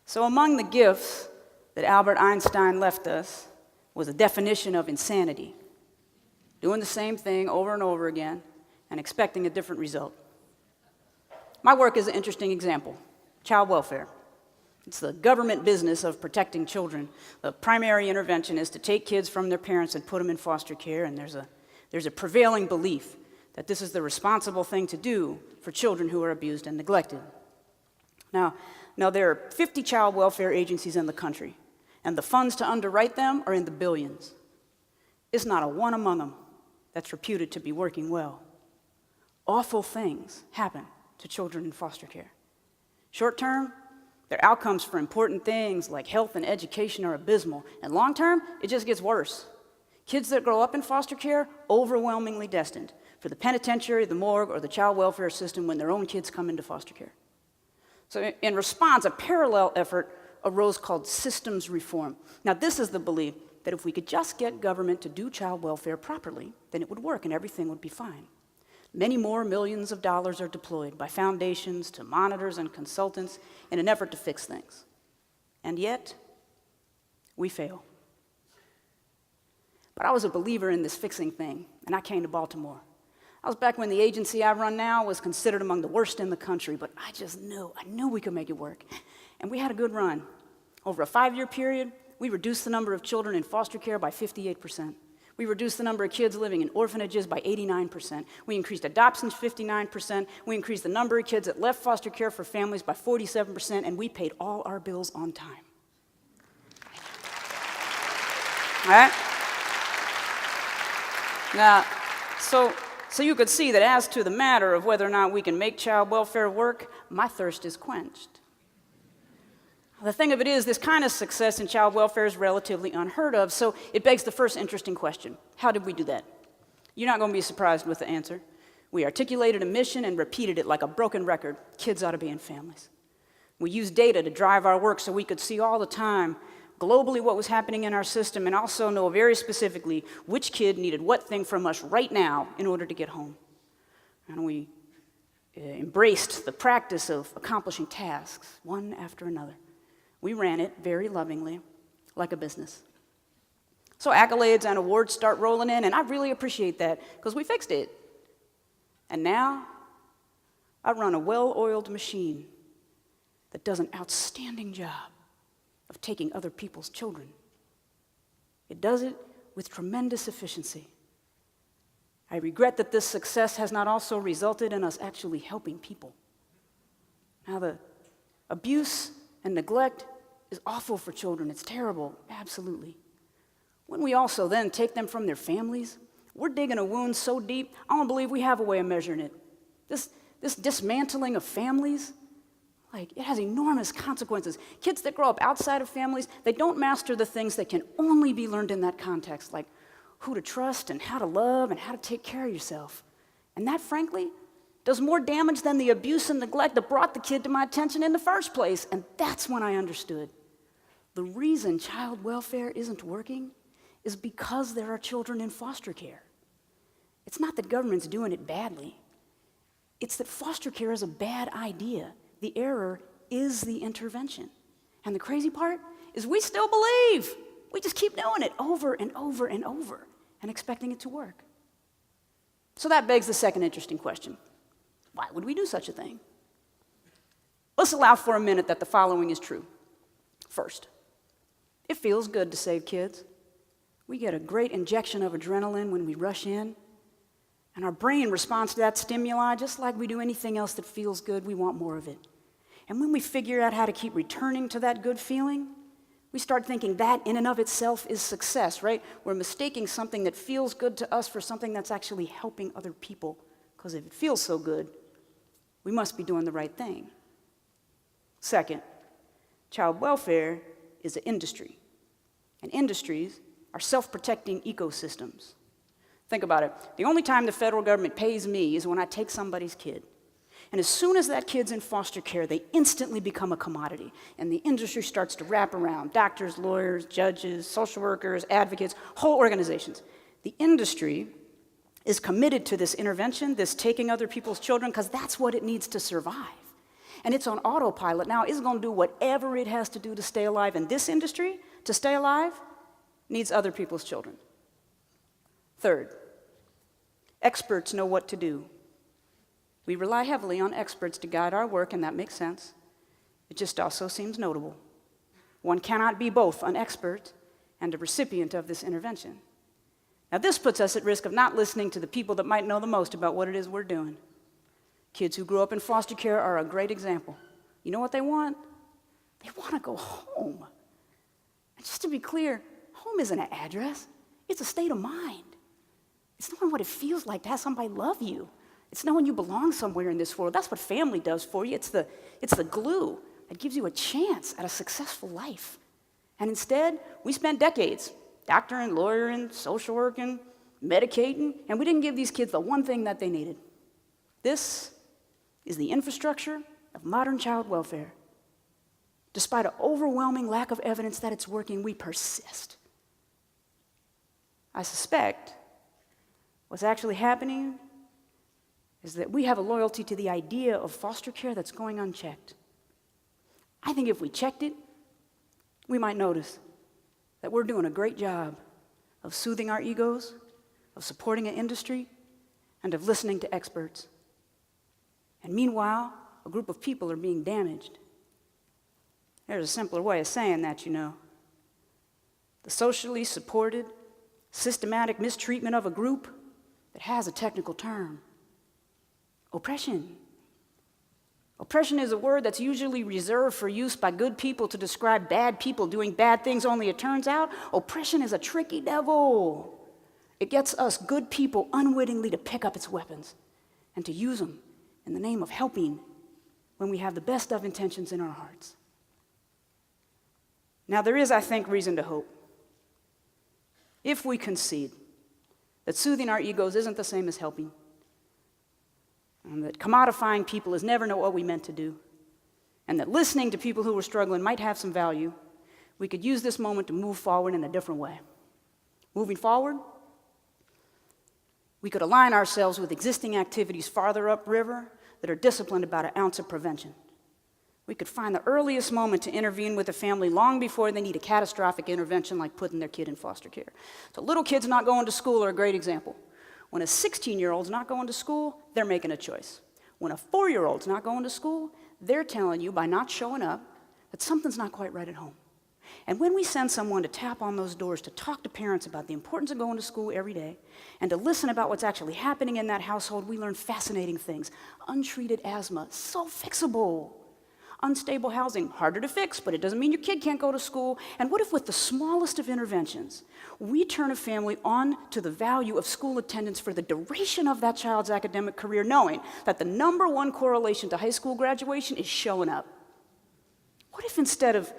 So among the gifts that Albert Einstein left us was a definition of insanity, doing the same thing over and over again and expecting a different result. My work is an interesting example: child welfare. It's the government business of protecting children. The primary intervention is to take kids from their parents and put them in foster care, and there's a prevailing belief that this is the responsible thing to do for children who are abused and neglected. Now there are 50 child welfare agencies in the country, and the funds to underwrite them are in the billions. There's not a one among them that's reputed to be working well. Awful things happen to children in foster care. Short term, their outcomes for important things like health and education are abysmal, and long term, it just gets worse. Kids that grow up in foster care, overwhelmingly destined for the penitentiary, the morgue, or the child welfare system when their own kids come into foster care. So in response, a parallel effort arose called systems reform. Now this is the belief that if we could just get government to do child welfare properly, then it would work and everything would be fine. Many more millions of dollars are deployed by foundations to monitors and consultants in an effort to fix things. And yet, we fail. But I was a believer in this fixing thing, and I came to Baltimore. I was back when the agency I run now was considered among the worst in the country, but I knew we could make it work. And we had a good run. Over a 5-year period, we reduced the number of children in foster care by 58%. We reduced the number of kids living in orphanages by 89%. We increased adoptions 59%. We increased the number of kids that left foster care for families by 47%, and we paid all our bills on time. All right? Now, so you could see that as to the matter of whether or not we can make child welfare work, my thirst is quenched. The thing of it is, this kind of success in child welfare is relatively unheard of, so it begs the first interesting question: how did we do that? You're not going to be surprised with the answer. We articulated a mission and repeated it like a broken record: kids ought to be in families. We used data to drive our work so we could see all the time, globally, what was happening in our system, and also know very specifically which kid needed what thing from us right now in order to get home. And we embraced the practice of accomplishing tasks, one after another. We ran it very lovingly, like a business. So accolades and awards start rolling in, and I really appreciate that, because we fixed it. And now, I run a well-oiled machine that does an outstanding job of taking other people's children. It does it with tremendous efficiency. I regret that this success has not also resulted in us actually helping people. Now, the abuse and neglect is awful for children. It's terrible, absolutely. When we also then take them from their families, we're digging a wound so deep, I don't believe we have a way of measuring it. This dismantling of families, it has enormous consequences. Kids that grow up outside of families, they don't master the things that can only be learned in that context, like who to trust and how to love and how to take care of yourself. And that, frankly, does more damage than the abuse and neglect that brought the kid to my attention in the first place. And that's when I understood. The reason child welfare isn't working is because there are children in foster care. It's not that government's doing it badly. It's that foster care is a bad idea. The error is the intervention. And the crazy part is we still believe. We just keep doing it over and over and over and expecting it to work. So that begs the second interesting question. Why would we do such a thing? Let's allow for a minute that the following is true. First, it feels good to save kids. We get a great injection of adrenaline when we rush in, and our brain responds to that stimuli just like we do anything else that feels good. We want more of it. And when we figure out how to keep returning to that good feeling, we start thinking that in and of itself is success, right? We're mistaking something that feels good to us for something that's actually helping other people, because if it feels so good, we must be doing the right thing. Second, child welfare is an industry, and industries are self-protecting ecosystems. Think about it. The only time the federal government pays me is when I take somebody's kid. And as soon as that kid's in foster care, they instantly become a commodity, and the industry starts to wrap around doctors, lawyers, judges, social workers, advocates, whole organizations. The industry is committed to this intervention, this taking other people's children, because that's what it needs to survive. and it's on autopilot now, it's going to do whatever it has to do to stay alive. And this industry, to stay alive, needs other people's children. Third, experts know what to do. We rely heavily on experts to guide our work, and that makes sense. It just also seems notable. One cannot be both an expert and a recipient of this intervention. Now, this puts us at risk of not listening to the people that might know the most about what it is we're doing. Kids who grew up in foster care are a great example. You know what they want? They want to go home. And just to be clear, home isn't an address. It's a state of mind. It's knowing what it feels like to have somebody love you. It's knowing you belong somewhere in this world. That's what family does for you. It's the glue that gives you a chance at a successful life. And instead, we spent decades doctoring, lawyering, social working, medicating, and we didn't give these kids the one thing that they needed. This is the infrastructure of modern child welfare. Despite an overwhelming lack of evidence that it's working, we persist. I suspect what's actually happening is that we have a loyalty to the idea of foster care that's going unchecked. I think if we checked it, we might notice that we're doing a great job of soothing our egos, of supporting an industry, and of listening to experts. And meanwhile, a group of people are being damaged. There's a simpler way of saying that, you know. The socially supported, systematic mistreatment of a group that has a technical term. Oppression. Oppression is a word that's usually reserved for use by good people to describe bad people doing bad things, only it turns out oppression is a tricky devil. It gets us good people unwittingly to pick up its weapons and to use them in the name of helping when we have the best of intentions in our hearts. Now, there is, I think, reason to hope. If we concede that soothing our egos isn't the same as helping, and that commodifying people is never what we meant to do, and that listening to people who were struggling might have some value, we could use this moment to move forward in a different way. Moving forward, we could align ourselves with existing activities farther upriver that are disciplined about an ounce of prevention. We could find the earliest moment to intervene with a family long before they need a catastrophic intervention like putting their kid in foster care. So little kids not going to school are a great example. When a 16-year-old's not going to school, they're making a choice. When a 4-year-old's not going to school, they're telling you by not showing up that something's not quite right at home. And when we send someone to tap on those doors to talk to parents about the importance of going to school every day and to listen about what's actually happening in that household, we learn fascinating things. Untreated asthma, so fixable. Unstable housing, harder to fix, but it doesn't mean your kid can't go to school. And what if with the smallest of interventions, we turn a family on to the value of school attendance for the duration of that child's academic career, knowing that the number one correlation to high school graduation is showing up? What if instead of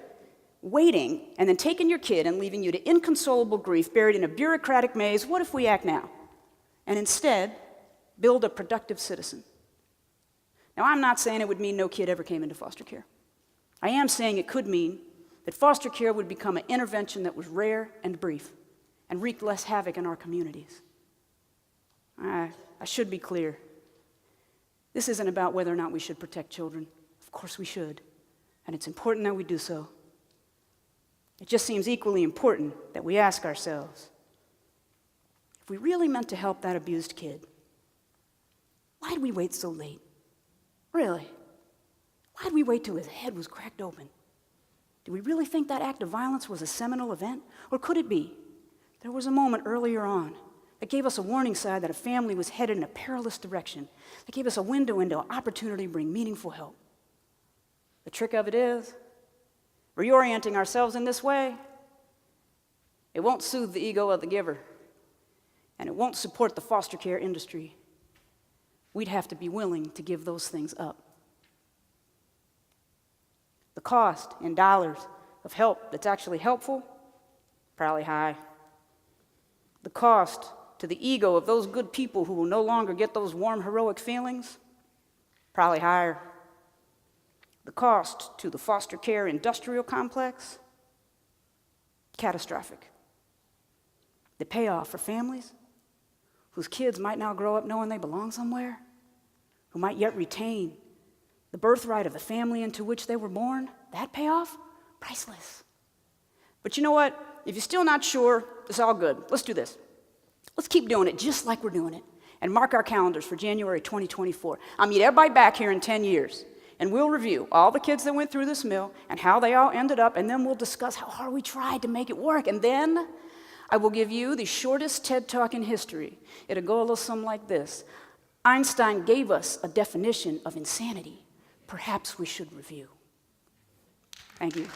waiting and then taking your kid and leaving you to inconsolable grief buried in a bureaucratic maze, what if we act now and instead build a productive citizen? Now, I'm not saying it would mean no kid ever came into foster care. I am saying it could mean that foster care would become an intervention that was rare and brief and wreaked less havoc in our communities. I should be clear. This isn't about whether or not we should protect children. Of course we should, and it's important that we do so. It just seems equally important that we ask ourselves, if we really meant to help that abused kid, why'd we wait so late? Really? Why'd we wait till his head was cracked open? Do we really think that act of violence was a seminal event? Or could it be there was a moment earlier on that gave us a warning sign that a family was headed in a perilous direction, that gave us a window into an opportunity to bring meaningful help? The trick of it is, reorienting ourselves in this way, it won't soothe the ego of the giver, and it won't support the foster care industry. We'd have to be willing to give those things up. The cost in dollars of help that's actually helpful, probably high. The cost to the ego of those good people who will no longer get those warm, heroic feelings, probably higher. The cost to the foster care industrial complex, catastrophic. The payoff for families whose kids might now grow up knowing they belong somewhere, who might yet retain the the birthright of the family into which they were born, that payoff, priceless. But you know what? If you're still not sure, it's all good. Let's do this. Let's keep doing it just like we're doing it and mark our calendars for January 2024. I'll meet everybody back here in 10 years, and we'll review all the kids that went through this mill and how they all ended up, and then we'll discuss how hard we tried to make it work. And then I will give you the shortest TED Talk in history. It'll go a little something like this. Einstein gave us a definition of insanity. Perhaps we should review. Thank you.